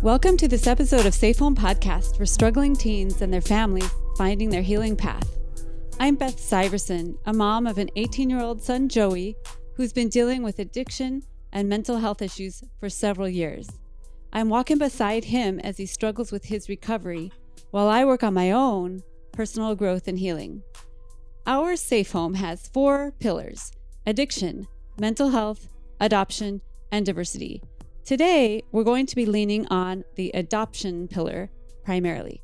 Welcome to this episode of Safe Home Podcast for struggling teens and their families finding their healing path. I'm Beth Syverson, a mom of an 18-year-old son, Joey, who's been dealing with addiction and mental health issues for several years. I'm walking beside him as he struggles with his recovery while I work on my own personal growth and healing. Our Safe Home has 4 pillars: addiction, mental health, adoption, and diversity. Today, we're going to be leaning on the adoption pillar primarily.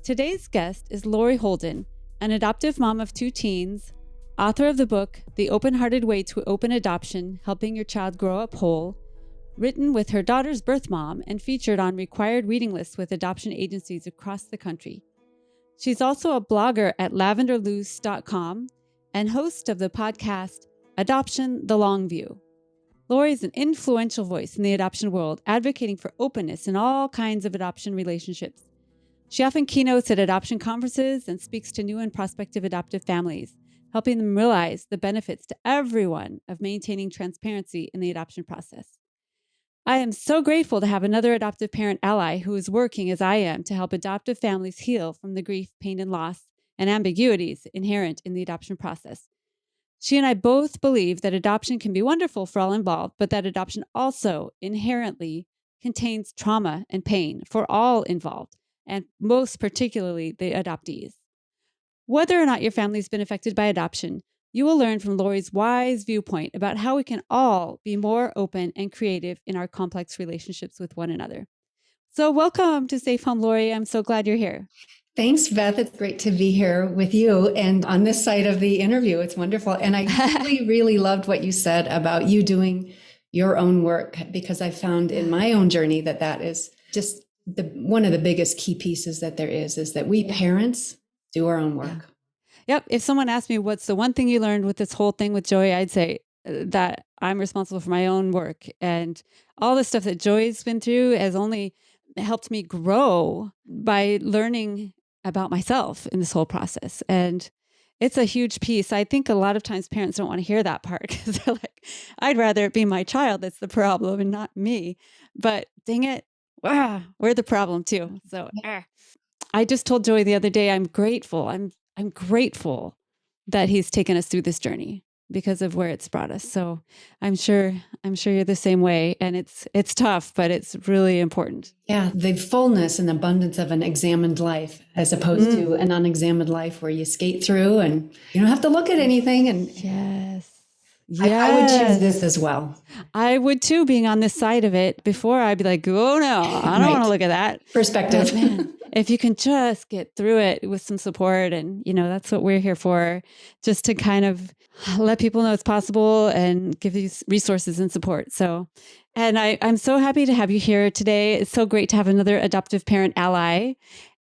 Today's guest is Lori Holden, an adoptive mom of 2 teens, author of the book, The Open-Hearted Way to Open Adoption, Helping Your Child Grow Up Whole, written with her daughter's birth mom and featured on required reading lists with adoption agencies across the country. She's also a blogger at lavenderloose.com and host of the podcast, Adoption: The Long View. Lori is an influential voice in the adoption world, advocating for openness in all kinds of adoption relationships. She often keynotes at adoption conferences and speaks to new and prospective adoptive families, helping them realize the benefits to everyone of maintaining transparency in the adoption process. I am so grateful to have another adoptive parent ally who is working as I am to help adoptive families heal from the grief, pain, and loss and ambiguities inherent in the adoption process. She and I both believe that adoption can be wonderful for all involved, but that adoption also inherently contains trauma and pain for all involved, and most particularly the adoptees. Whether or not your family's been affected by adoption, you will learn from Lori's wise viewpoint about how we can all be more open and creative in our complex relationships with one another. So welcome to Safe Home, Lori. I'm so glad you're here. Thanks, Beth. It's great to be here with you and on this side of the interview. It's wonderful. And I really loved what you said about you doing your own work, because I found in my own journey that is just one of the biggest key pieces that there is that we parents do our own work. Yep. If someone asked me what's the one thing you learned with this whole thing with Joey, I'd say that I'm responsible for my own work, and all the stuff that Joey's been through has only helped me grow by learning about myself in this whole process. And it's a huge piece. I think a lot of times parents don't want to hear that part because they're like, I'd rather it be my child that's the problem and not me. But dang it, we're the problem too. So I just told Joey the other day, I'm grateful. I'm grateful that he's taken us through this journey because of where it's brought us. So I'm sure you're the same way, and it's tough, but it's really important. Yeah, the fullness and abundance of an examined life as opposed to an unexamined life where you skate through and you don't have to look at anything. And yes. I would choose this as well. I would too, being on this side of it. Before I'd be like, oh no, I don't want to look at that. Perspective. But man, if you can just get through it with some support, and that's what we're here for, just to kind of let people know it's possible and give these resources and support. So, and I'm so happy to have you here today. It's so great to have another adoptive parent ally.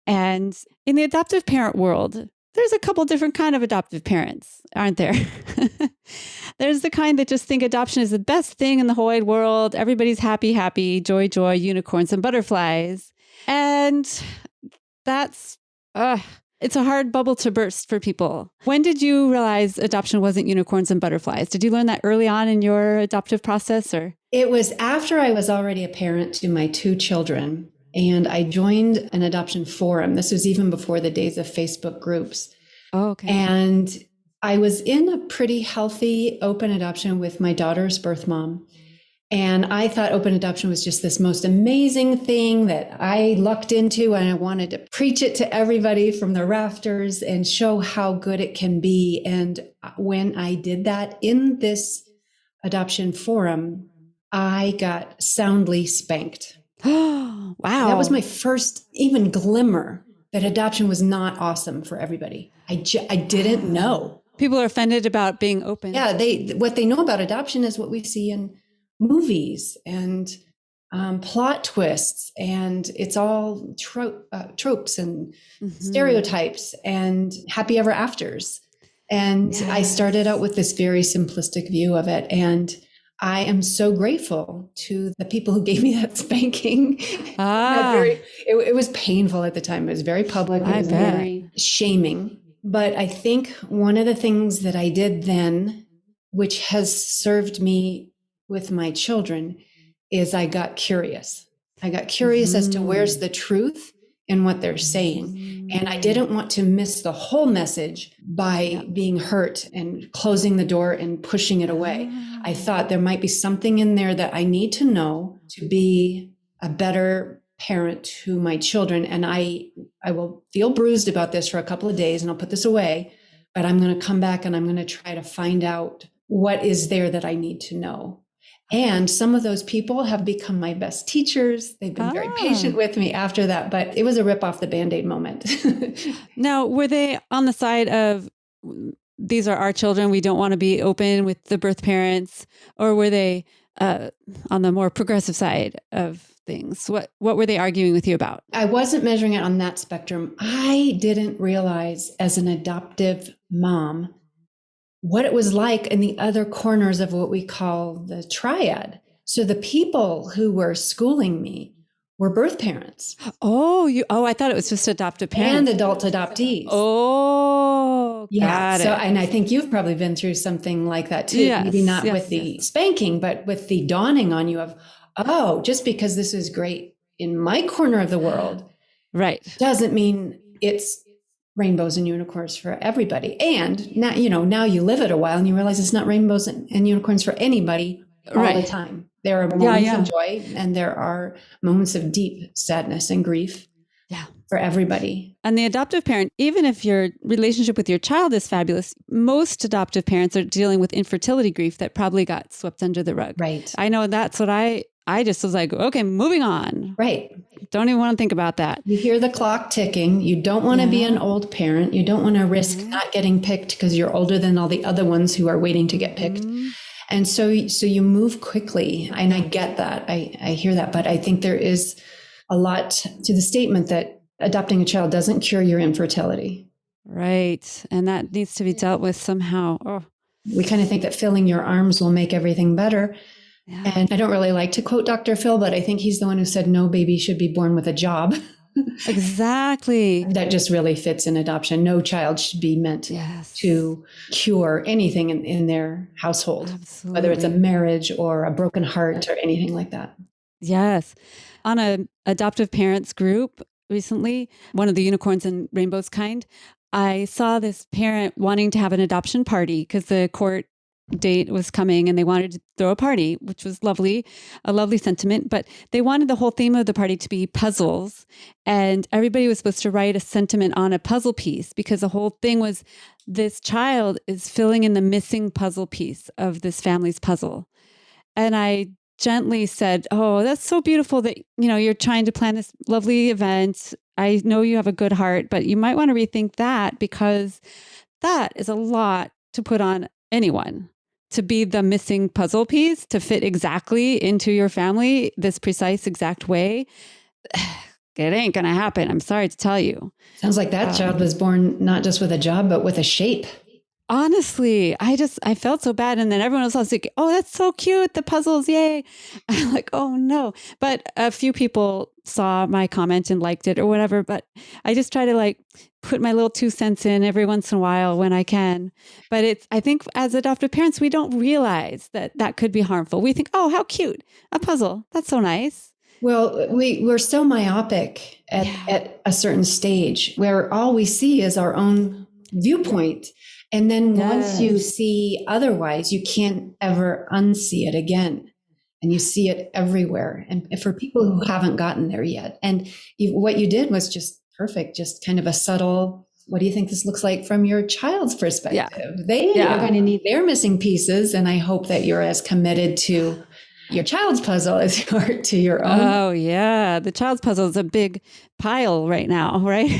And in the adoptive parent world, there's a couple different kind of adoptive parents, aren't there? There's the kind that just think adoption is the best thing in the whole wide world. Everybody's happy, joy, unicorns and butterflies. And that's, it's a hard bubble to burst for people. When did you realize adoption wasn't unicorns and butterflies? Did you learn that early on in your adoptive process, or? It was after I was already a parent to my 2 children. And I joined an adoption forum. This was even before the days of Facebook groups. Oh, okay. And I was in a pretty healthy open adoption with my daughter's birth mom. And I thought open adoption was just this most amazing thing that I lucked into, and I wanted to preach it to everybody from the rafters and show how good it can be. And when I did that in this adoption forum, I got soundly spanked. Wow. That was my first even glimmer that adoption was not awesome for everybody. I didn't know. People are offended about being open. Yeah, what they know about adoption is what we see in movies and plot twists, and it's all tropes and stereotypes and happy ever afters. And yes. I started out with this very simplistic view of it, and I am so grateful to the people who gave me that spanking. It was painful at the time. It was very public. It was very shaming. But I think one of the things that I did then, which has served me with my children, is I got curious. I got curious as to where's the truth in what they're saying. And I didn't want to miss the whole message by being hurt and closing the door and pushing it away. I thought there might be something in there that I need to know to be a better parent to my children. And I will feel bruised about this for a couple of days and I'll put this away, but I'm going to come back and I'm going to try to find out what is there that I need to know. And some of those people have become my best teachers. They've been very patient with me after that, but it was a rip off the Band-Aid moment. Now, were they on the side of, these are our children, we don't want to be open with the birth parents, or were they on the more progressive side of things? What were they arguing with you about? I wasn't measuring it on that spectrum. I didn't realize as an adoptive mom what it was like in the other corners of what we call the triad. So the people who were schooling me were birth parents. I thought it was just adoptive parents. And adult adoptees. Got it. And I think you've probably been through something like that too. Yes, Maybe not with the spanking, but with the dawning on you of, just because this is great in my corner of the world, right, doesn't mean it's rainbows and unicorns for everybody. And now, now you live it a while and you realize it's not rainbows and unicorns for anybody all the time. There are moments of joy and there are moments of deep sadness and grief for everybody. And the adoptive parent, even if your relationship with your child is fabulous, most adoptive parents are dealing with infertility grief that probably got swept under the rug. Right. I know that's what I just was like, okay, moving on. Right. Don't even want to think about that. You hear the clock ticking. You don't want to be an old parent. You don't want to risk not getting picked because you're older than all the other ones who are waiting to get picked. And so you move quickly. And I get that. I hear that. But I think there is a lot to the statement that adopting a child doesn't cure your infertility. Right. And that needs to be dealt with somehow. We kind of think that filling your arms will make everything better. Yeah. And I don't really like to quote Dr. Phil, but I think he's the one who said no baby should be born with a job. Exactly. That just really fits in adoption. No child should be meant to cure anything in their household, whether it's a marriage or a broken heart or anything like that. Yes. On a adoptive parents group recently, one of the unicorns and rainbows kind, I saw this parent wanting to have an adoption party because the court date was coming and they wanted to throw a party, which was lovely, a lovely sentiment. But they wanted the whole theme of the party to be puzzles. And everybody was supposed to write a sentiment on a puzzle piece because the whole thing was this child is filling in the missing puzzle piece of this family's puzzle. And I gently said, oh, that's so beautiful that, you're trying to plan this lovely event. I know you have a good heart, but you might want to rethink that because that is a lot to put on anyone. To be the missing puzzle piece, to fit exactly into your family, this precise exact way, it ain't going to happen. I'm sorry to tell you. Sounds like that child was born not just with a job, but with a shape. Honestly, I felt so bad. And then everyone else was like, oh, that's so cute. The puzzles. Yay. I'm like, oh no. But a few people saw my comment and liked it or whatever. But I just try to put my little 2 cents in every once in a while when I can. But I think as adoptive parents, we don't realize that could be harmful. We think, oh, how cute. A puzzle. That's so nice. Well, we're so myopic at a certain stage where all we see is our own viewpoint. And then once you see otherwise, you can't ever unsee it again. And you see it everywhere. And for people who haven't gotten there yet. And what you did was just perfect, just kind of a subtle, what do you think this looks like from your child's perspective? Yeah. They are going to need their missing pieces. And I hope that you're as committed to your child's puzzle as you are to your own. Oh, yeah. The child's puzzle is a big pile right now, right?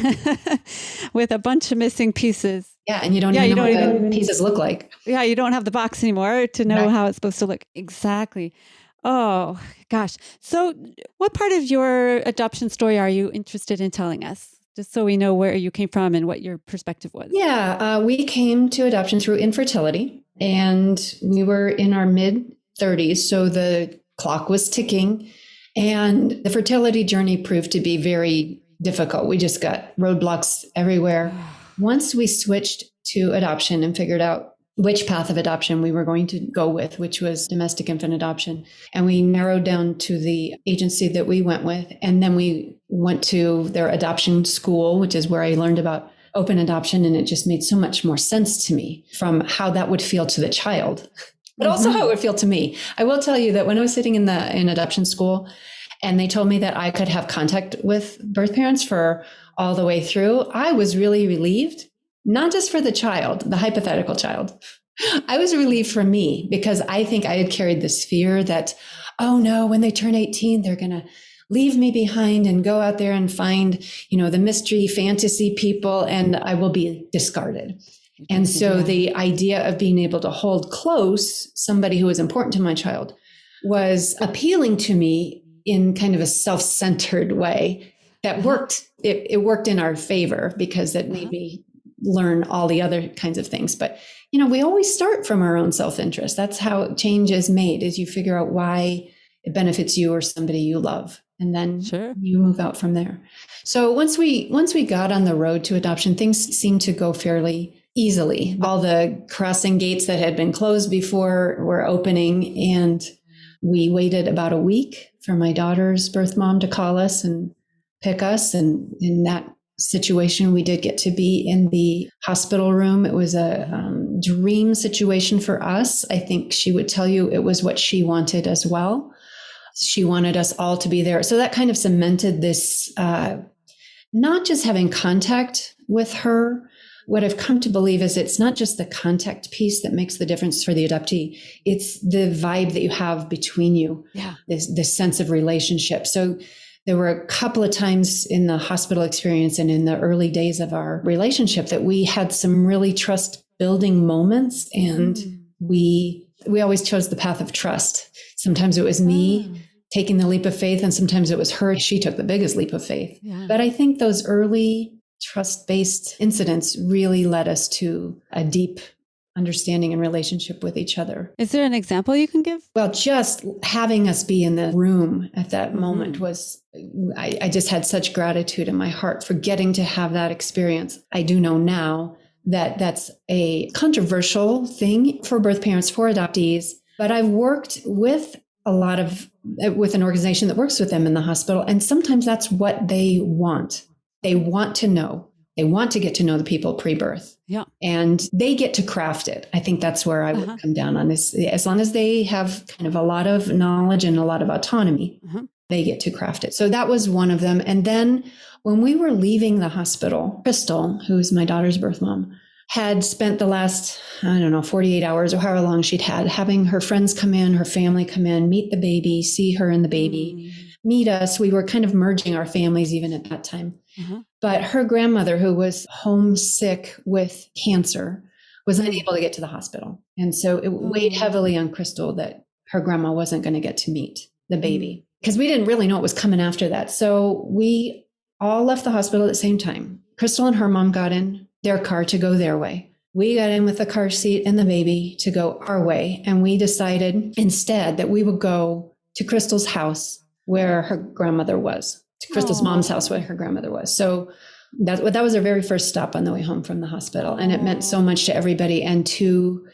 With a bunch of missing pieces. Yeah. And you don't even know what the pieces look like. Yeah. You don't have the box anymore to know how it's supposed to look. Exactly. Oh, gosh. So what part of your adoption story are you interested in telling us? Just so we know where you came from and what your perspective was. Yeah. We came to adoption through infertility and we were in our mid-30s. So the clock was ticking and the fertility journey proved to be very difficult. We just got roadblocks everywhere. Once we switched to adoption and figured out which path of adoption we were going to go with, which was domestic infant adoption. And we narrowed down to the agency that we went with. And then we went to their adoption school, which is where I learned about open adoption. And it just made so much more sense to me from how that would feel to the child, but also how it would feel to me. I will tell you that when I was sitting in adoption school and they told me that I could have contact with birth parents for all the way through, I was really relieved. Not just for the child, the hypothetical child. I was relieved for me because I think I had carried this fear that, oh no, when they turn 18, they're going to leave me behind and go out there and find, the mystery fantasy people, and I will be discarded. And so the idea of being able to hold close somebody who was important to my child was appealing to me in kind of a self-centered way that worked. It worked in our favor because it made me learn all the other kinds of things. But, we always start from our own self-interest. That's how change is made, is you figure out why it benefits you or somebody you love. And then you move out from there. So once we got on the road to adoption, things seemed to go fairly easily. All the crossing gates that had been closed before were opening. And we waited about a week for my daughter's birth mom to call us and pick us. And in that situation, we did get to be in the hospital room. It was a dream situation for us. I think she would tell you it was what she wanted as well. She wanted us all to be there. So that kind of cemented this, not just having contact with her. What I've come to believe is it's not just the contact piece that makes the difference for the adoptee. It's the vibe that you have between you, this sense of relationship. So there were a couple of times in the hospital experience and in the early days of our relationship that we had some really trust building moments. And we always chose the path of trust. Sometimes it was me taking the leap of faith, and sometimes it was her. She took the biggest leap of faith. Yeah. But I think those early trust-based incidents really led us to a deep understanding and relationship with each other. Is there an example you can give? Well, just having us be in the room at that moment was, I just had such gratitude in my heart for getting to have that experience. I do know now that that's a controversial thing for birth parents, for adoptees, but I've worked with with an organization that works with them in the hospital. And sometimes that's what they want. They want to know. They want to get to know the people pre-birth. Yeah. And they get to craft it. I think that's where I would come down on this. As long as they have kind of a lot of knowledge and a lot of autonomy, they get to craft it. So that was one of them. And then when we were leaving the hospital, Crystal, who's my daughter's birth mom, had spent the last, 48 hours or however long she'd had, having her friends come in, her family come in, meet the baby, see her and the baby, meet us. We were kind of merging our families even at that time. But her grandmother, who was homesick with cancer, was unable to get to the hospital. And so it weighed heavily on Crystal that her grandma wasn't going to get to meet the baby, because we didn't really know what was coming after that. So we all left the hospital at the same time. Crystal and her mom got in their car to go their way. We got in with the car seat and the baby to go our way. And we decided instead that we would go to Crystal's house where her grandmother was, to Crystal's mom's house where her grandmother was. So that was our very first stop on the way home from the hospital. And it meant so much to everybody. And to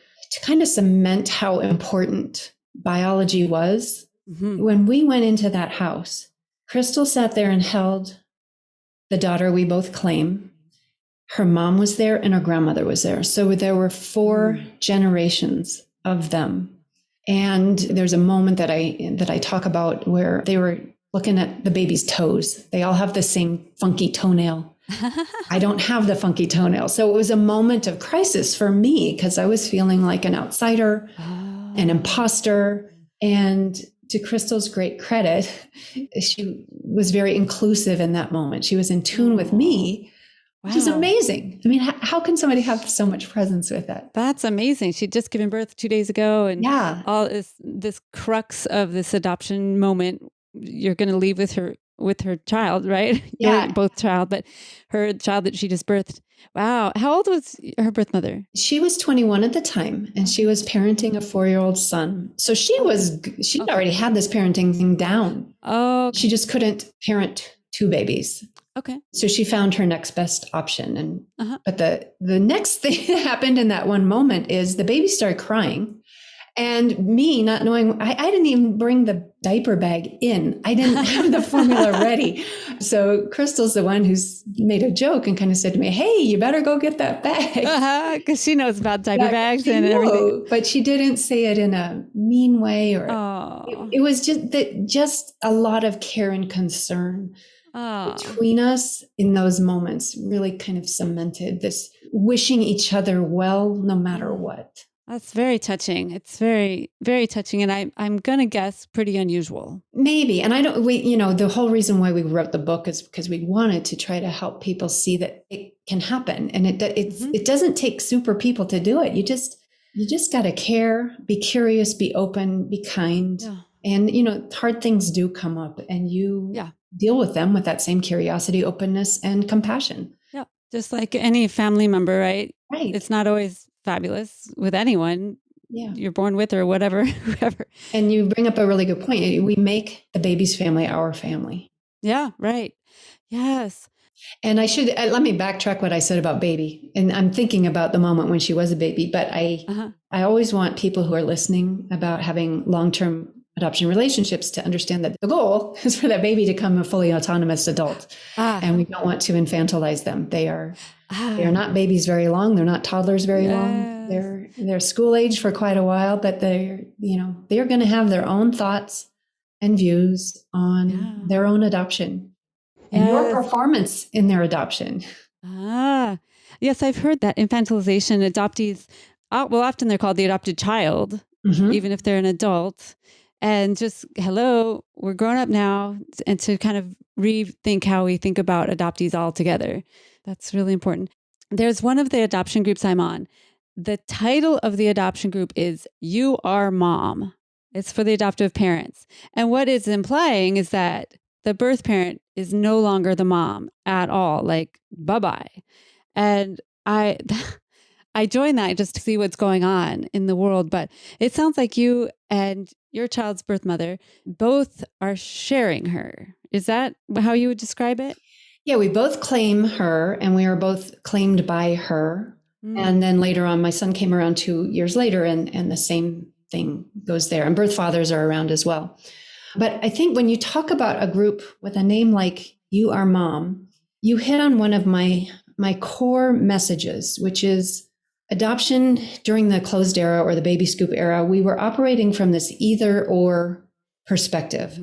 kind of cement how important biology was. When we went into that house, Crystal sat there and held the daughter we both claim. Her mom was there and her grandmother was there. So there were 4 generations of them. And there's a moment that I talk about where they were looking at the baby's toes. They all have the same funky toenail. I don't have the funky toenail. So it was a moment of crisis for me because I was feeling like an outsider, an imposter. And to Crystal's great credit, she was very inclusive in that moment. She was in tune with me. Which is amazing. I mean, how can somebody have so much presence with that? That's amazing. She'd just given birth 2 days ago, and all this crux of this adoption moment, you're going to leave with her child, right? Yeah, both child, but her child that she just birthed. Wow. How old was her birth mother? She was 21 at the time, and she was parenting a 4-year-old son. So she'd already had this parenting thing down. Oh, she just couldn't parent 2 babies. Okay. So she found her next best option. And Uh-huh. but the next thing that happened in that one moment is the baby started crying. And me not knowing, I didn't even bring the diaper bag in. I didn't have the formula ready. So Crystal's the one who's made a joke and kind of said to me, hey, you better go get that bag. Because she knows about diaper Yeah, bags and everything. but she didn't say it in a mean way, or Oh. it was just a lot of care and concern between us in those moments. Really kind of cemented this wishing each other well, no matter what. That's very touching. It's very, very touching. And I'm going to guess pretty unusual. Maybe. And the whole reason why we wrote the book is because we wanted to try to help people see that it can happen. And it doesn't take super people to do it. You just got to care, be curious, be open, be kind. Yeah. And, hard things do come up, and you deal with them with that same curiosity, openness, and compassion. Yeah. Just like any family member, right? Right. It's not always fabulous with anyone you're born with or whatever, whoever. And you bring up a really good point. We make the baby's family our family. Yeah, right. Yes. And let me backtrack what I said about baby. And I'm thinking about the moment when she was a baby, but I always want people who are listening about having long-term adoption relationships to understand that the goal is for that baby to become a fully autonomous adult. And we don't want to infantilize them. They are not babies very long. They're not toddlers very long. They're school age for quite a while, but they're going to have their own thoughts and views on their own adoption and your performance in their adoption. Yes, I've heard that infantilization, adoptees, often they're called the adopted child, even if they're an adult. And just, hello, we're grown up now, and to kind of rethink how we think about adoptees altogether. That's really important. There's one of the adoption groups I'm on. The title of the adoption group is You Are Mom. It's for the adoptive parents. And what it's implying is that the birth parent is no longer the mom at all. Like, bye-bye. And I joined that just to see what's going on in the world. But it sounds like you and your child's birth mother both are sharing her. Is that how you would describe it? Yeah, we both claim her, and we are both claimed by her. And then later on, my son came around 2 years later, and the same thing goes there. And birth fathers are around as well. But I think when you talk about a group with a name like You Are Mom, you hit on one of my core messages, which is adoption during the closed era or the baby scoop era. We were operating from this either or perspective.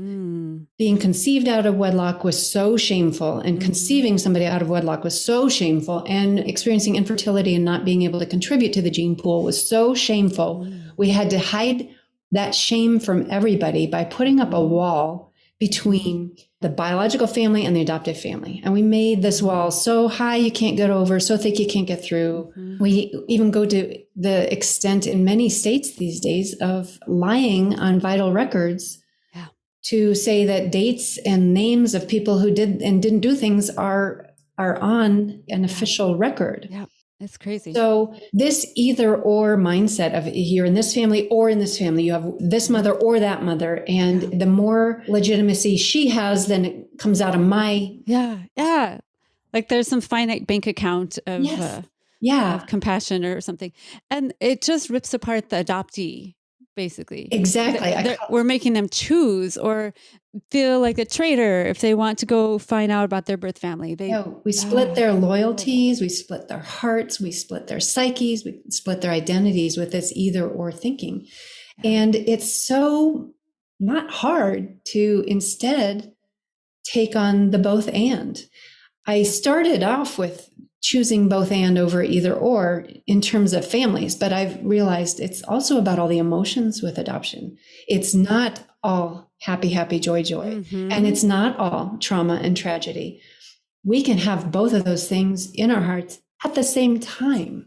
Being conceived out of wedlock was so shameful, and conceiving somebody out of wedlock was so shameful, and experiencing infertility and not being able to contribute to the gene pool was so shameful. We had to hide that shame from everybody by putting up a wall between the biological family and the adoptive family. And we made this wall so high you can't get over, so thick you can't get through. We even go to the extent in many states these days of lying on vital records to say that dates and names of people who did and didn't do things are on an official record. Yeah, it's crazy. So this either or mindset of you're in this family or in this family, you have this mother or that mother. And the more legitimacy she has, then it comes out of my. Yeah. Like there's some finite bank account of, of compassion or something. And it just rips apart the adoptee. Basically. Exactly. We're making them choose or feel like a traitor if they want to go find out about their birth family. We split their loyalties, we split their hearts, we split their psyches, we split their identities with this either or thinking. And it's so not hard to instead take on the both and. I started off with choosing both and over either or in terms of families, but I've realized it's also about all the emotions with adoption. It's not all happy, happy, joy, joy. And it's not all trauma and tragedy. We can have both of those things in our hearts at the same time.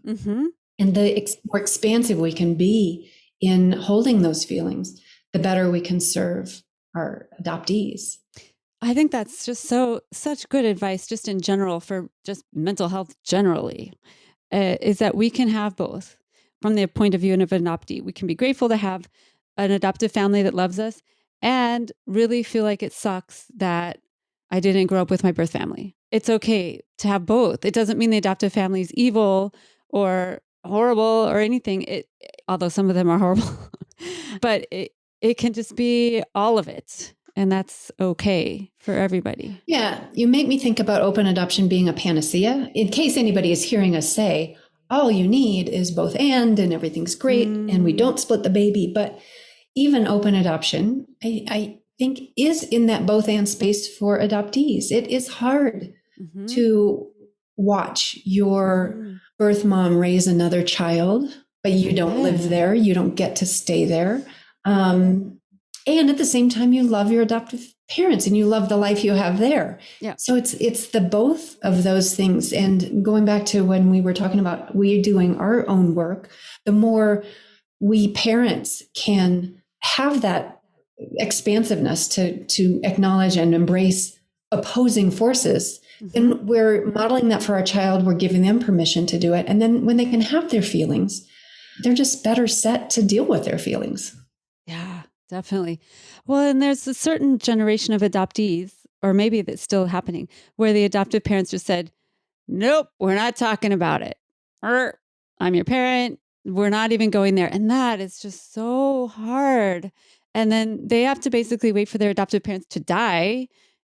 And the more expansive we can be in holding those feelings, the better we can serve our adoptees. I think that's just such good advice just in general for just mental health generally, is that we can have both from the point of view of an adoptee. We can be grateful to have an adoptive family that loves us and really feel like it sucks that I didn't grow up with my birth family. it's okay to have both. It doesn't mean the adoptive family is evil or horrible or anything. Although some of them are horrible, but it can just be all of it. And that's okay for everybody. Yeah. You make me think about open adoption being a panacea. In case anybody is hearing us say, all you need is both and everything's great and we don't split the baby. But even open adoption, I think is in that both and space for adoptees. It is hard to watch your birth mom raise another child, but you don't live there. You don't get to stay there. And at the same time, you love your adoptive parents and you love the life you have there. Yeah. So it's the both of those things. And going back to when we were talking about we doing our own work, the more we parents can have that expansiveness to acknowledge and embrace opposing forces, then we're modeling that for our child. We're giving them permission to do it. And then when they can have their feelings, they're just better set to deal with their feelings. Yeah. Definitely. Well, and there's a certain generation of adoptees, or maybe that's still happening, where the adoptive parents just said, nope, we're not talking about it. I'm your parent. We're not even going there. And that is just so hard. And then they have to basically wait for their adoptive parents to die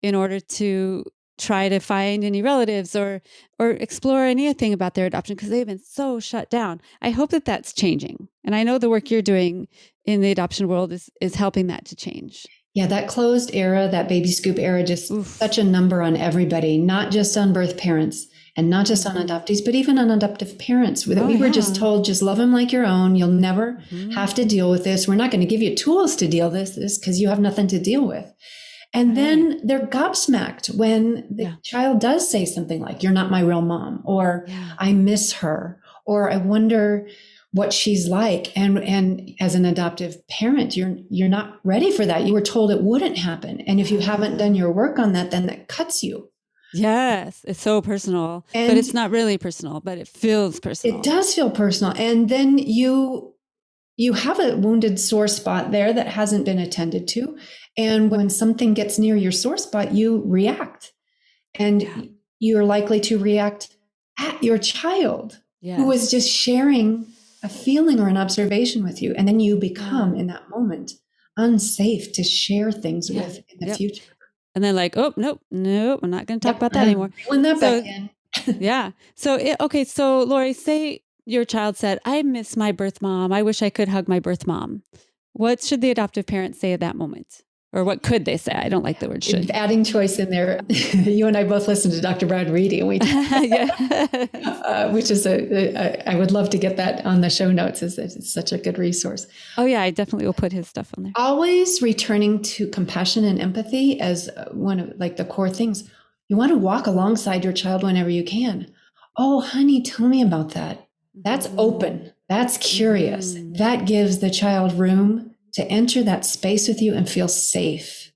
in order to try to find any relatives or explore anything about their adoption because they've been so shut down. I hope that that's changing. And I know the work you're doing in the adoption world is helping that to change. Yeah, that closed era, that baby scoop era, just such a number on everybody, not just on birth parents and not just on adoptees, but even on adoptive parents. We were just told, just love them like your own. You'll never have to deal with this. We're not going to give you tools to deal with this because you have nothing to deal with. And then they're gobsmacked when the child does say something like, you're not my real mom, or I miss her, or I wonder what she's like. And as an adoptive parent, you're not ready for that. You were told it wouldn't happen. And if you haven't done your work on that, then that cuts you. Yes, it's so personal, but it's not really personal, but it feels personal. It does feel personal. And then you have a wounded sore spot there that hasn't been attended to. And when something gets near your sore spot, you react. And you're likely to react at your child who is just sharing a feeling or an observation with you. And then you become, in that moment, unsafe to share things with in the future. And then like, oh, nope, I'm not going to talk about that anymore. When that back in. Yeah. So, so Lori, say your child said, I miss my birth mom. I wish I could hug my birth mom. What should the adoptive parent say at that moment? Or what could they say? I don't like the word should. Adding choice in there. You and I both listened to Dr. Brad Reedy, and we which is I would love to get that on the show notes. It's such a good resource. Oh yeah, I definitely will put his stuff on there. Always returning to compassion and empathy as one of like the core things. You want to walk alongside your child whenever you can. Oh, honey, tell me about that. That's open. That's curious. That gives the child room to enter that space with you and feel safe.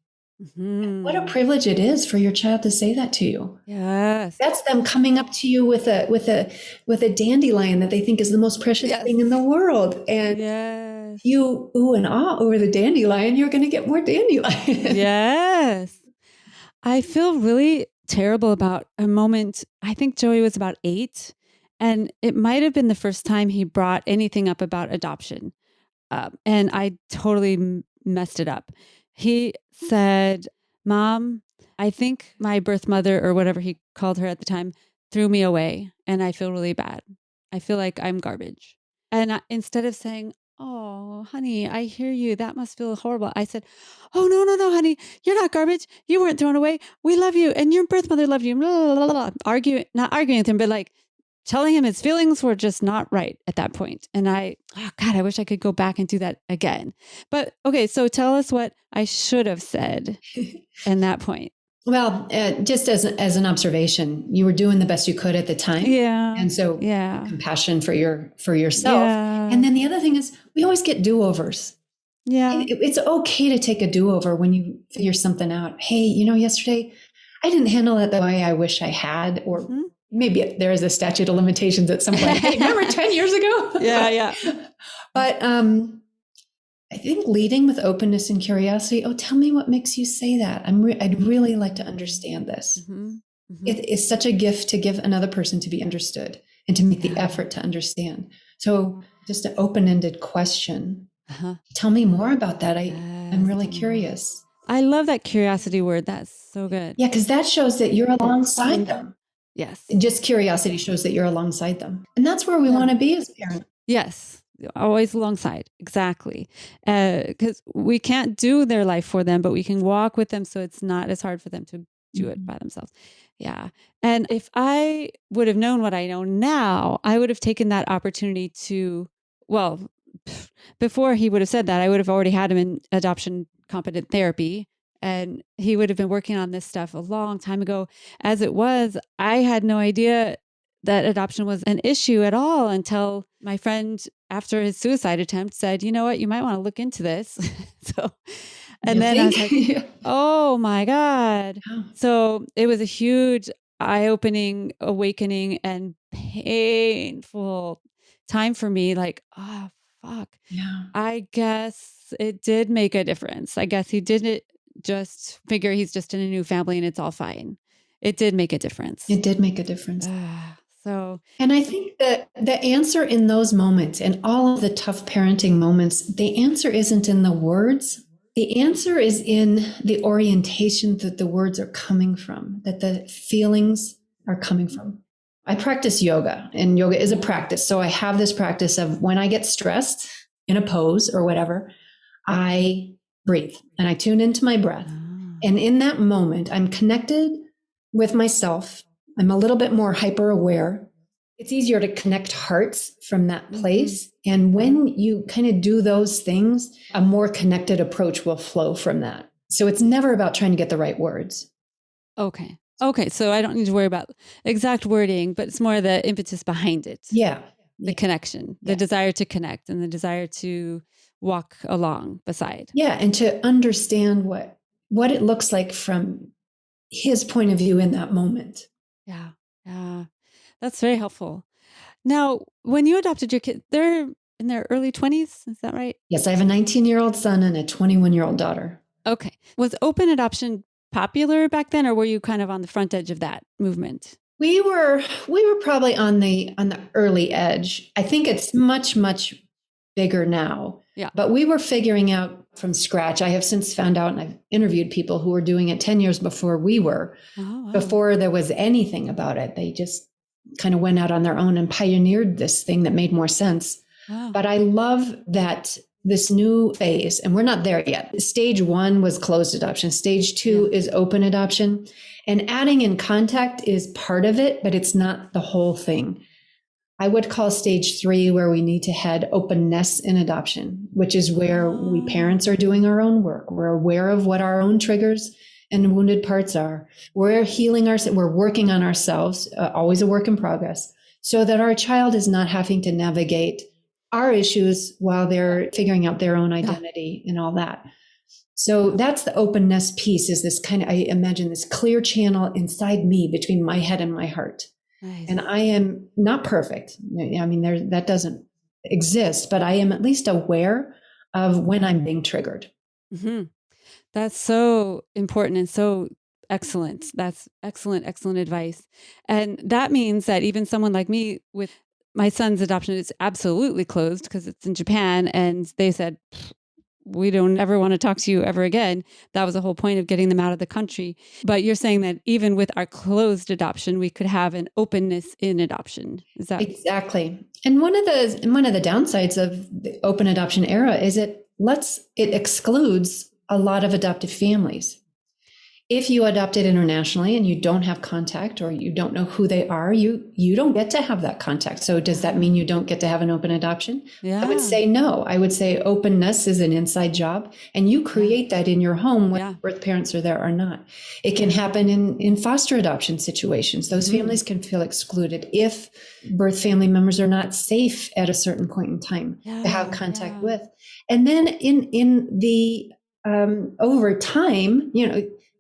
What a privilege it is for your child to say that to you. Yes. That's them coming up to you with a dandelion that they think is the most precious thing in the world. And you ooh and ah over the dandelion, you're going to get more dandelion. Yes. I feel really terrible about a moment. I think Joey was about 8, and it might have been the first time he brought anything up about adoption. And I totally messed it up. He said, Mom, I think my birth mother, or whatever he called her at the time, threw me away. And I feel really bad. I feel like I'm garbage. And instead of saying, oh, honey, I hear you. That must feel horrible. I said, oh, no, honey, you're not garbage. You weren't thrown away. We love you. And your birth mother loved you. Blah, blah, blah, blah. Not arguing with him, but like, telling him his feelings were just not right at that point. And I wish I could go back and do that again. But okay, so tell us what I should have said in that point. Well, just as an observation, you were doing the best you could at the time. Yeah. And so compassion for yourself. Yeah. And then the other thing is we always get do-overs. Yeah. It's okay to take a do-over when you figure something out. Hey, yesterday I didn't handle it the way I wish I had, or maybe there is a statute of limitations at some point. Hey, remember 10 years ago? Yeah. But I think leading with openness and curiosity. Oh, tell me what makes you say that. I'd really like to understand this. It is such a gift to give another person to be understood and to make the effort to understand. So just an open-ended question. Tell me more about that. I'm really curious. I love that curiosity word. That's so good. Yeah, because that shows that you're alongside them. Yes. Just curiosity shows that you're alongside them. And that's where we want to be as parents. Yes. Always alongside. Exactly. Because we can't do their life for them, but we can walk with them so it's not as hard for them to do it by themselves. Yeah. And if I would have known what I know now, I would have taken that opportunity to, well, before he would have said that, I would have already had him in adoption competent therapy. And he would have been working on this stuff a long time ago. As it was, I had no idea that adoption was an issue at all until my friend, after his suicide attempt, said, you know what, you might want to look into this. I was like, oh my God. So it was a huge eye-opening, awakening, and painful time for me. Like, oh, fuck. Yeah. I guess it did make a difference. I guess he didn't just figure he's just in a new family and it's all fine. It did make a difference. It did make a difference. And I think that the answer in those moments and all of the tough parenting moments, the answer isn't in the words. The answer is in the orientation that the words are coming from, that the feelings are coming from. I practice yoga, and yoga is a practice. So I have this practice of when I get stressed in a pose or whatever, I breathe and I tune into my breath. And in that moment, I'm connected with myself. I'm a little bit more hyper aware. It's easier to connect hearts from that place. And when you kind of do those things, a more connected approach will flow from that. So it's never about trying to get the right words. Okay. So I don't need to worry about exact wording, but it's more the impetus behind it. Yeah. The connection, the desire to connect, and the desire to walk along beside. Yeah. And to understand what it looks like from his point of view in that moment. Yeah. That's very helpful. Now, when you adopted your kid, they're in their early 20s. Is that right? Yes. I have a 19-year-old son and a 21-year-old daughter. Okay. Was open adoption popular back then, or were you kind of on the front edge of that movement? We were probably on the early edge. I think it's much, much bigger now. Yeah. But we were figuring out from scratch. I have since found out, and I've interviewed people who were doing it 10 years before we were, before there was anything about it. They just kind of went out on their own and pioneered this thing that made more sense. But I love that this new phase, and we're not there yet. Stage 1 was closed adoption. Stage 2 is open adoption. And adding in contact is part of it, but it's not the whole thing. I would call stage 3 where we need to head openness in adoption, which is where we parents are doing our own work. We're aware of what our own triggers and wounded parts are. We're healing ourselves. We're working on ourselves, always a work in progress, so that our child is not having to navigate our issues while they're figuring out their own identity and all that. So that's the openness piece, is this kind of, I imagine this clear channel inside me between my head and my heart. Nice. And I am not perfect. I mean, that doesn't exist, but I am at least aware of when I'm being triggered. Mm-hmm. That's so important and so excellent. That's excellent advice. And that means that even someone like me, with my son's adoption, is absolutely closed because it's in Japan, and they said, we don't ever want to talk to you ever again. That was the whole point of getting them out of the country. But you're saying that even with our closed adoption, we could have an openness in adoption. Is that exactly? And one of the downsides of the open adoption era is it excludes a lot of adoptive families. If you adopted internationally and you don't have contact, or you don't know who they are, you don't get to have that contact. So does that mean you don't get to have an open adoption? Yeah. I would say no. I would say openness is an inside job, and you create that in your home, whether birth parents are there or not. It can happen in foster adoption situations. Those families can feel excluded if birth family members are not safe at a certain point in time to have contact with. And then in the over time,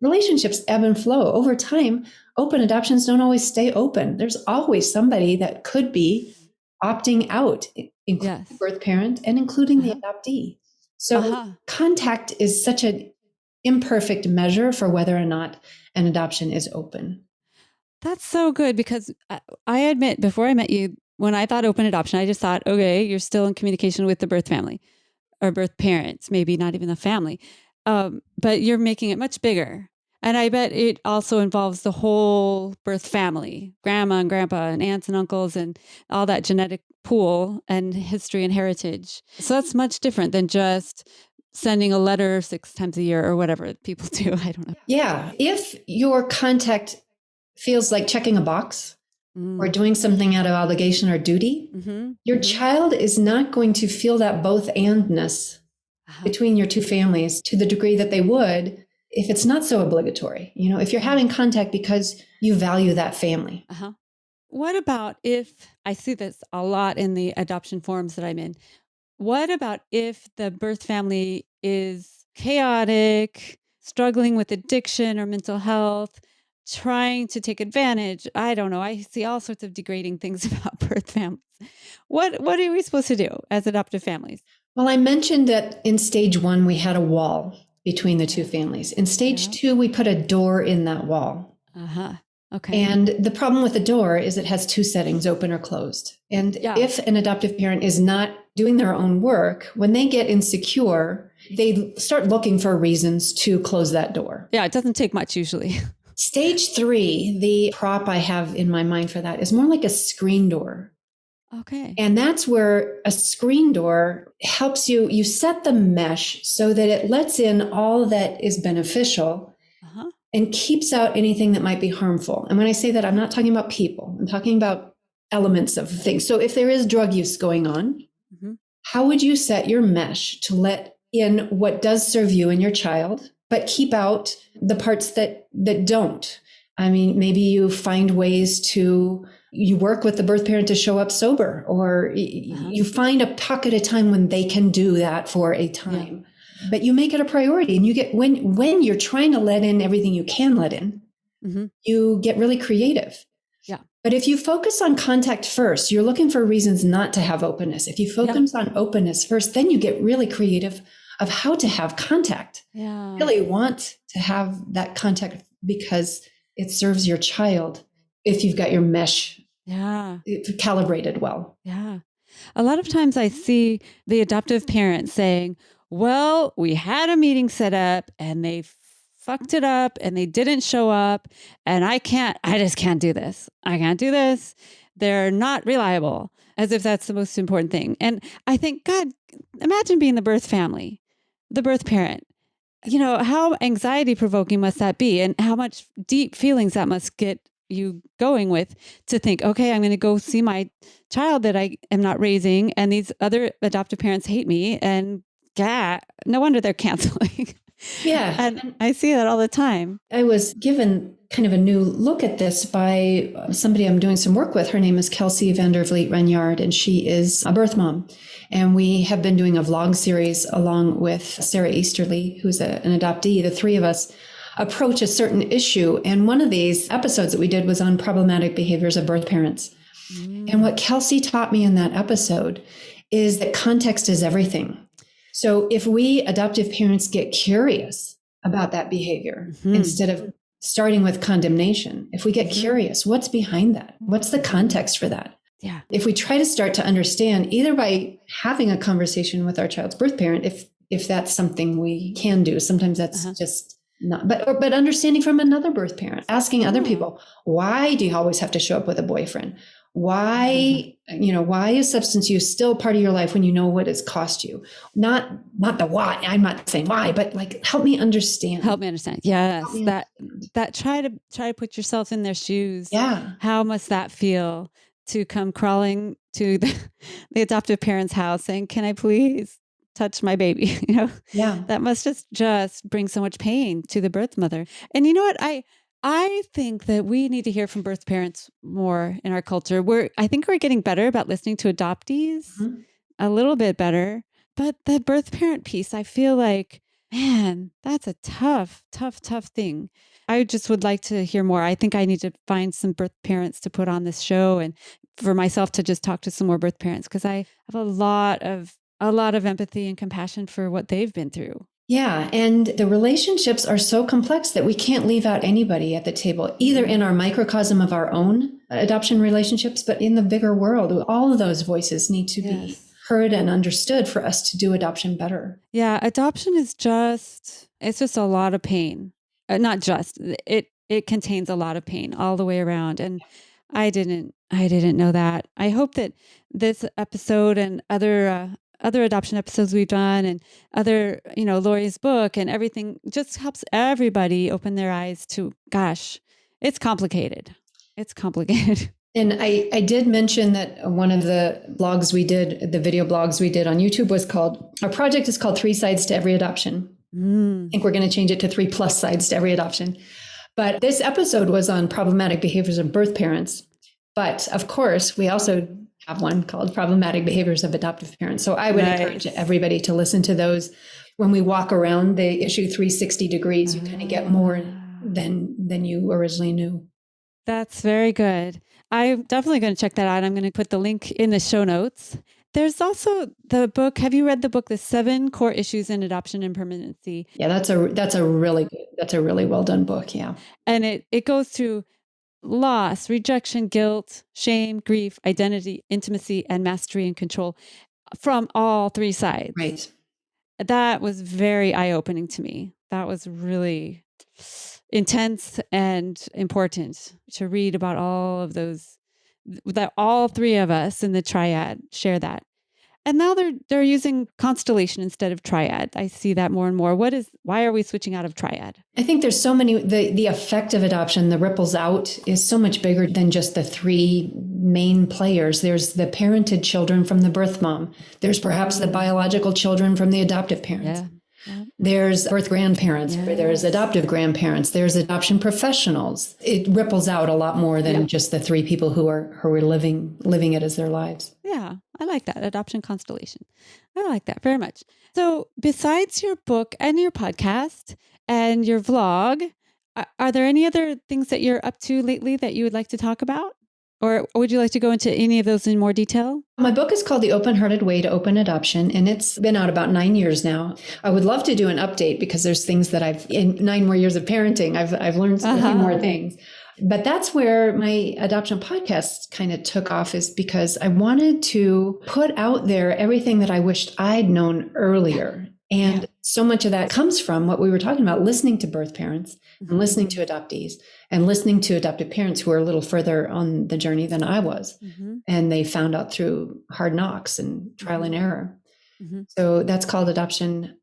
relationships ebb and flow. Over time, open adoptions don't always stay open. There's always somebody that could be opting out, including the birth parent and including the adoptee. So contact is such an imperfect measure for whether or not an adoption is open. That's so good because I admit, before I met you, when I thought open adoption, I just thought, okay, you're still in communication with the birth family or birth parents, maybe not even the family. But you're making it much bigger. And I bet it also involves the whole birth family, grandma and grandpa and aunts and uncles and all that genetic pool and history and heritage. So that's much different than just sending a letter 6 times a year or whatever people do. I don't know. Yeah. If your contact feels like checking a box or doing something out of obligation or duty, your child is not going to feel that both andness between your two families to the degree that they would if it's not so obligatory. If you're having contact because you value that family. What about if, I see this a lot in the adoption forums that I'm in, what about if the birth family is chaotic, struggling with addiction or mental health, trying to take advantage? I don't know. I see all sorts of degrading things about birth families. What are we supposed to do as adoptive families? Well, I mentioned that in stage 1, we had a wall between the two families. In stage 2, we put a door in that wall. Okay. And the problem with the door is it has 2 settings, open or closed. And if an adoptive parent is not doing their own work, when they get insecure, they start looking for reasons to close that door. Yeah, it doesn't take much usually. Stage 3, the prop I have in my mind for that is more like a screen door. Okay. And that's where a screen door helps you set the mesh so that it lets in all that is beneficial and keeps out anything that might be harmful. And when I say that, I'm not talking about people. I'm talking about elements of things. So if there is drug use going on, how would you set your mesh to let in what does serve you and your child, but keep out the parts that don't? I mean, maybe you find ways to, you work with the birth parent to show up sober, or you find a pocket of time when they can do that for a time. But you make it a priority, and you get, when you're trying to let in everything you can let in, you get really creative. But if you focus on contact first, you're looking for reasons not to have openness. If you focus on openness first, then you get really creative of how to have contact. Really want to have that contact because it serves your child if you've got your mesh calibrated well. A lot of times I see the adoptive parent saying, well, we had a meeting set up and they fucked it up and they didn't show up, and I just can't do this. I can't do this. They're not reliable, as if that's the most important thing. And I think, God, imagine being the birth family, the birth parent. How anxiety provoking must that be, and how much deep feelings that must get you going with, to think, okay, I'm going to go see my child that I am not raising, and these other adoptive parents hate me, and no wonder they're canceling. And I see that all the time. I was given kind of a new look at this by somebody I'm doing some work with. Her name is Kelsey Vandervliet Renyard, and she is a birth mom. And we have been doing a vlog series along with Sarah Easterly, who's an adoptee. The 3 of us approach a certain issue. And one of these episodes that we did was on problematic behaviors of birth parents. And what Kelsey taught me in that episode is that context is everything. So if we adoptive parents get curious about that behavior, instead of starting with condemnation, if we get curious, what's behind that? What's the context for that? If we try to start to understand, either by having a conversation with our child's birth parent, if that's something we can do, sometimes that's just not, but understanding from another birth parent, asking other people, why do you always have to show up with a boyfriend? Why, why is substance use still part of your life when you know what it's cost you? Not the why. I'm not saying why, but like, help me understand. Yes. That try to put yourself in their shoes. How must that feel to come crawling to the adoptive parent's house saying, can I please touch my baby? That must just bring so much pain to the birth mother. And you know what? I think that we need to hear from birth parents more in our culture. I think we're getting better about listening to adoptees, a little bit better. But the birth parent piece, I feel like, man, that's a tough thing. I just would like to hear more. I think I need to find some birth parents to put on this show, and for myself to just talk to some more birth parents, because I have a lot of empathy and compassion for what they've been through. Yeah. And the relationships are so complex that we can't leave out anybody at the table, either in our microcosm of our own adoption relationships, but in the bigger world. All of those voices need to be heard and understood for us to do adoption better. Yeah. Adoption is it's just a lot of pain. Not just, it contains a lot of pain all the way around. And I didn't know that. I hope that this episode and other adoption episodes we've done and other, Lori's book and everything just helps everybody open their eyes to, gosh, it's complicated. It's complicated. And I did mention that one of the blogs we did, the video blogs we did on YouTube our project is called 3 Sides to Every Adoption. I think we're going to change it to 3+ sides to every adoption. But this episode was on problematic behaviors of birth parents. But of course, we also have one called problematic behaviors of adoptive parents. So I would encourage everybody to listen to those. When we walk around the issue 360 degrees, you kind of get more than you originally knew. That's very good. I'm definitely going to check that out. I'm going to put the link in the show notes. There's also the book. Have you read the book, The 7 Core Issues in Adoption and Permanency? Yeah, that's a really well done book. Yeah. And it goes through loss, rejection, guilt, shame, grief, identity, intimacy, and mastery and control from all 3 sides. Right. That was very eye-opening to me. That was really intense and important to read about all of those, that all 3 of us in the Triad share that. And now they're using Constellation instead of Triad. I see that more and more. Why are we switching out of Triad? I think there's so many, the effect of adoption, the ripples out is so much bigger than just the 3 main players. There's the parented children from the birth mom. There's perhaps the biological children from the adoptive parents. Yeah. There's birth grandparents, there's adoptive grandparents, there's adoption professionals. It ripples out a lot more than just the 3 people who are living it as their lives. Yeah, I like that. Adoption Constellation. I like that very much. So besides your book and your podcast and your vlog, are there any other things that you're up to lately that you would like to talk about? Or would you like to go into any of those in more detail? My book is called The Open-Hearted Way to Open Adoption, and it's been out about 9 years now. I would love to do an update because there's things that in 9 more years of parenting, I've learned a few more things. But that's where my adoption podcast kind of took off, is because I wanted to put out there everything that I wished I'd known earlier. And so much of that comes from what we were talking about, listening to birth parents and listening to adoptees and listening to adoptive parents who are a little further on the journey than I was. And they found out through hard knocks and trial and error. So that's called Adoption,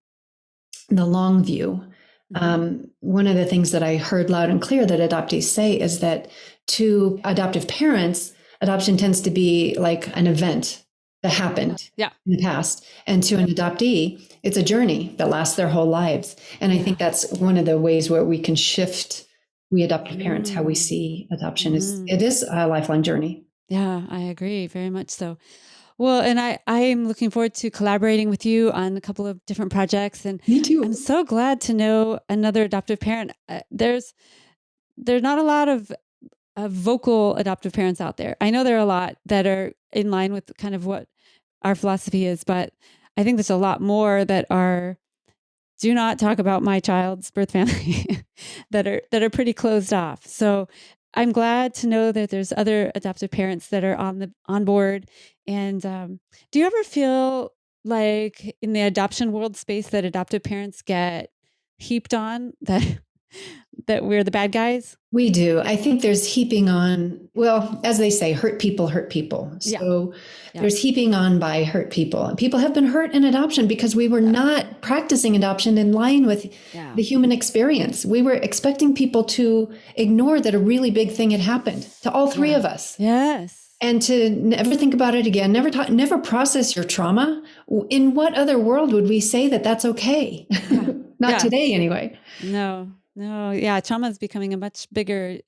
the Long View. One of the things that I heard loud and clear that adoptees say is that to adoptive parents, adoption tends to be like an event that happened in the past. And to an adoptee, it's a journey that lasts their whole lives. And I think that's one of the ways where we can shift, we adoptive parents, how we see adoption. It is a lifelong journey. Yeah, I agree very much so. Well, and I am looking forward to collaborating with you on a couple of different projects. And me too. I'm so glad to know another adoptive parent. There's not a lot of vocal adoptive parents out there. I know there are a lot that are in line with kind of what our philosophy is, but I think there's a lot more that do not talk about my child's birth family that are pretty closed off. So I'm glad to know that there's other adoptive parents that are on board. And do you ever feel like in the adoption world space that adoptive parents get heaped on, that we're the bad guys? We do. I think there's heaping on, well, as they say, hurt people hurt people. So there's heaping on by hurt people. People have been hurt in adoption because we were not practicing adoption in line with the human experience. We were expecting people to ignore that a really big thing had happened to all 3 of us. Yes. And to never think about it again, never process your trauma. In what other world would we say that that's okay? Not today, anyway. No. Yeah. Trauma is becoming a much bigger,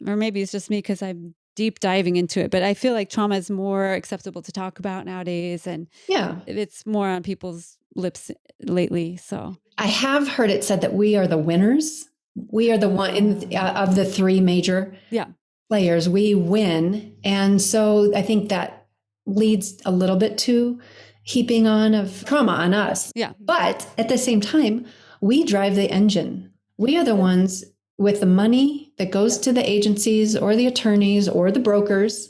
or maybe it's just me because I'm deep diving into it, but I feel like trauma is more acceptable to talk about nowadays. And it's more on people's lips lately. So I have heard it said that we are the winners. We are the one of the 3 major players. We win. And so I think that leads a little bit to heaping on of trauma on us. Yeah. But at the same time, we drive the engine. We are the ones with the money that goes to the agencies or the attorneys or the brokers.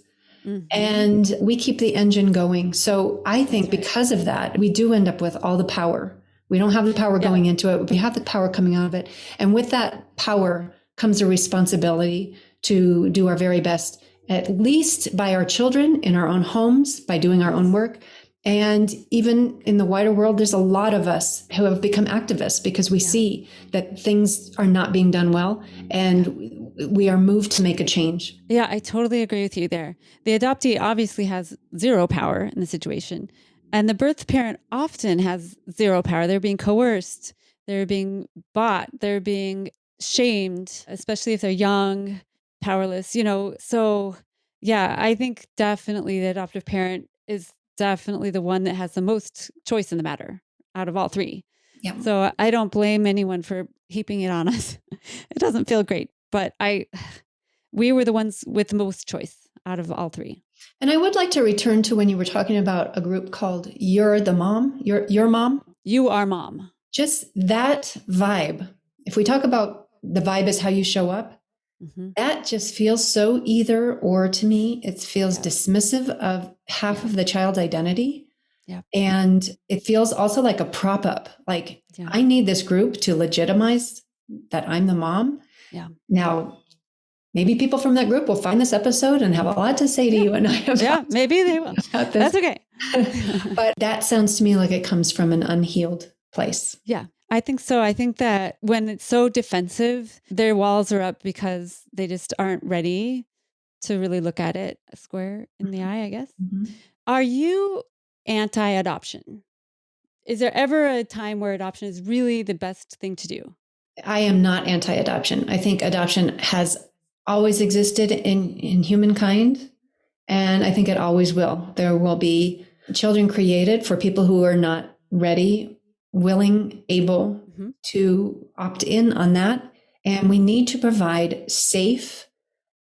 And we keep the engine going. So I think because of that, we do end up with all the power. We don't have the power going into it. We have the power coming out of it. And with that power comes a responsibility to do our very best, at least by our children in our own homes, by doing our own work. And even in the wider world, there's a lot of us who have become activists because we see that things are not being done well, and we are moved to make a change. Yeah, I totally agree with you there. The adoptee obviously has zero power in the situation. And the birth parent often has zero power. They're being coerced. They're being bought. They're being shamed, especially if they're young, powerless, So yeah, I think definitely the adoptive parent is definitely the one that has the most choice in the matter out of all three. Yeah. So I don't blame anyone for heaping it on us. It doesn't feel great, but we were the ones with the most choice out of all three. And I would like to return to when you were talking about a group called You're the Mom, Your Mom. You are mom. Just that vibe. If we talk about the vibe is how you show up, that just feels so either or to me. It feels dismissive of half of the child's identity. Yeah. And it feels also like a prop up. Like I need this group to legitimize that I'm the mom. Yeah. Now, maybe people from that group will find this episode and have a lot to say to you and I about, maybe they will. That's okay. But that sounds to me like it comes from an unhealed place. Yeah, I think so. I think that when it's so defensive, their walls are up because they just aren't ready to really look at it square in the eye, I guess. Are you anti-adoption? Is there ever a time where adoption is really the best thing to do? I am not anti-adoption. I think adoption has always existed in humankind, and I think it always will. There will be children created for people who are not ready, willing, able to opt in on that. And we need to provide safe,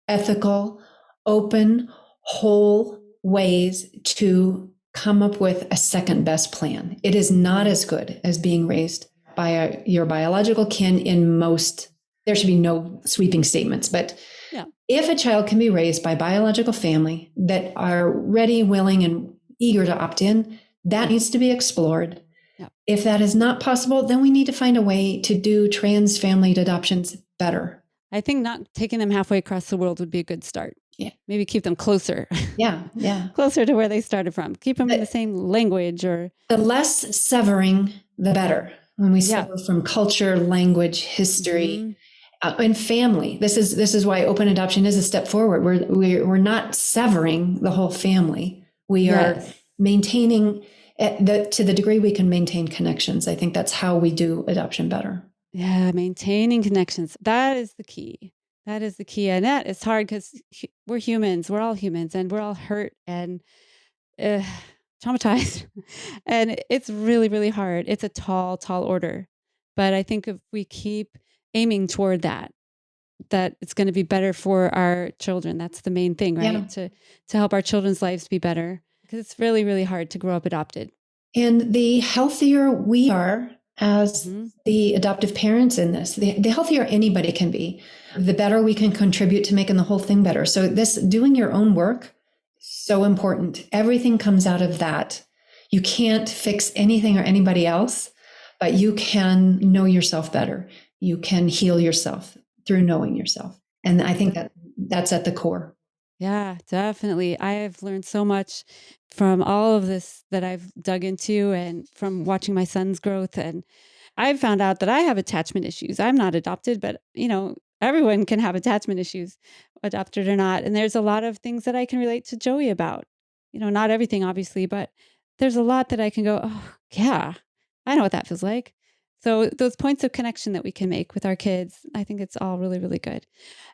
ethical, open, whole ways to come up with a second best plan. It is not as good as being raised by your biological kin in most. There should be no sweeping statements, but if a child can be raised by biological family that are ready, willing, and eager to opt in, that needs to be explored. If that is not possible, then we need to find a way to do trans family adoptions better. I think not taking them halfway across the world would be a good start. Yeah. Maybe keep them closer. Yeah. Closer to where they started from. Keep them in the same language or. The less severing, the better. When we sever from culture, language, history, and family. This is why open adoption is a step forward. We're not severing the whole family. We are maintaining to the degree we can maintain connections. I think that's how we do adoption better. Yeah, maintaining connections. That is the key. That is the key. And that is hard because we're humans. We're all humans and we're all hurt and traumatized. And it's really, really hard. It's a tall, tall order. But I think if we keep aiming toward that it's going to be better for our children. That's the main thing, right? To help our children's lives be better. Because it's really, really hard to grow up adopted. And the healthier we are as the adoptive parents in this, the healthier anybody can be, the better we can contribute to making the whole thing better. So this doing your own work, so important. Everything comes out of that. You can't fix anything or anybody else, but you can know yourself better. You can heal yourself through knowing yourself. And I think that's at the core. Yeah, definitely. I have learned so much from all of this that I've dug into and from watching my son's growth. And I've found out that I have attachment issues. I'm not adopted, but everyone can have attachment issues, adopted or not. And there's a lot of things that I can relate to Joey about. Not everything, obviously, but there's a lot that I can go, oh, yeah, I know what that feels like. So those points of connection that we can make with our kids, I think it's all really, really good.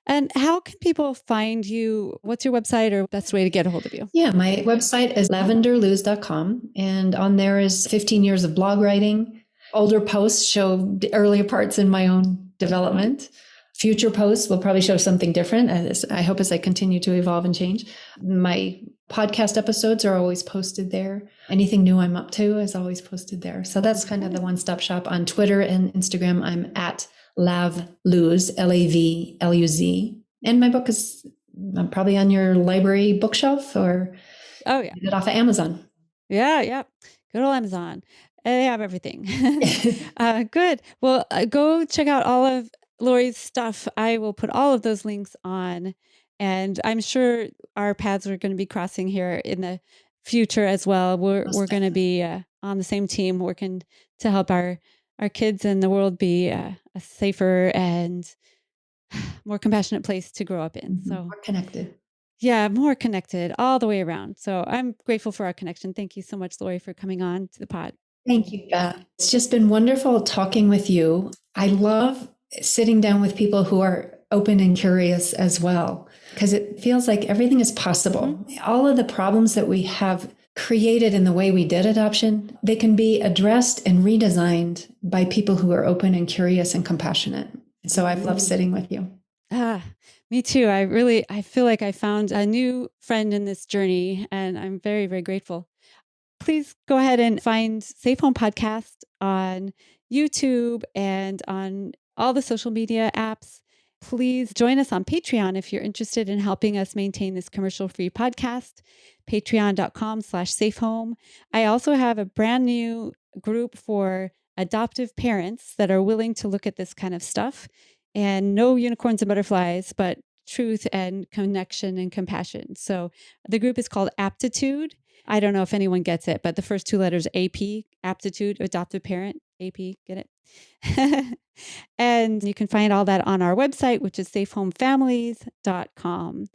And how can people find you? What's your website or best way to get a hold of you? Yeah, my website is lavenderluz.com. And on there is 15 years of blog writing. Older posts show the earlier parts in my own development. Future posts will probably show something different, I hope, as I continue to evolve and change. My podcast episodes are always posted there. Anything new I'm up to is always posted there. So that's kind of the one-stop shop. On Twitter and Instagram, I'm at lavluz, Lavluz. And my book is probably on your library bookshelf, or get it off of Amazon. Yeah. Good old Amazon. They have everything. Good. Well, go check out all of Lori's stuff. I will put all of those links on, and I'm sure our paths are going to be crossing here in the future as well. We're going to be on the same team, working to help our kids and the world be a safer and more compassionate place to grow up in. So more connected. Yeah, more connected all the way around. So I'm grateful for our connection. Thank you so much, Lori, for coming on to the pod. Thank you, Beth. It's just been wonderful talking with you. I love sitting down with people who are open and curious as well, because it feels like everything is possible. All of the problems that we have created in the way we did adoption, they can be addressed and redesigned by people who are open and curious and compassionate. So I've loved sitting with you. Me too. I feel like I found a new friend in this journey, and I'm very, very grateful. Please go ahead and find Safe Home Podcast on YouTube and on all the social media apps. Please join us on Patreon if you're interested in helping us maintain this commercial-free podcast, patreon.com/safehome. I also have a brand new group for adoptive parents that are willing to look at this kind of stuff, and no unicorns and butterflies, but truth and connection and compassion. So the group is called Aptitude. I don't know if anyone gets it, but the first two letters, AP, Aptitude, adoptive parent, AP, get it? And you can find all that on our website, which is safehomefamilies.com.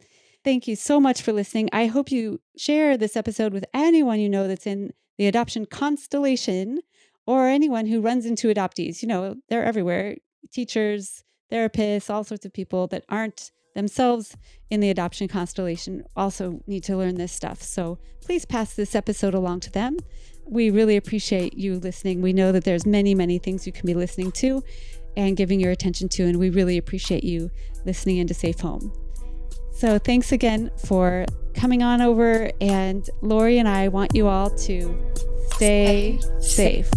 Thank you so much for listening. I hope you share this episode with anyone you know that's in the adoption constellation, or anyone who runs into adoptees. You know, they're everywhere. Teachers, therapists, all sorts of people that aren't themselves in the adoption constellation also need to learn this stuff. So please pass this episode along to them. We really appreciate you listening. We know that there's many, many things you can be listening to and giving your attention to, and we really appreciate you listening into Safe Home. So thanks again for coming on over, and Lori and I want you all to stay safe.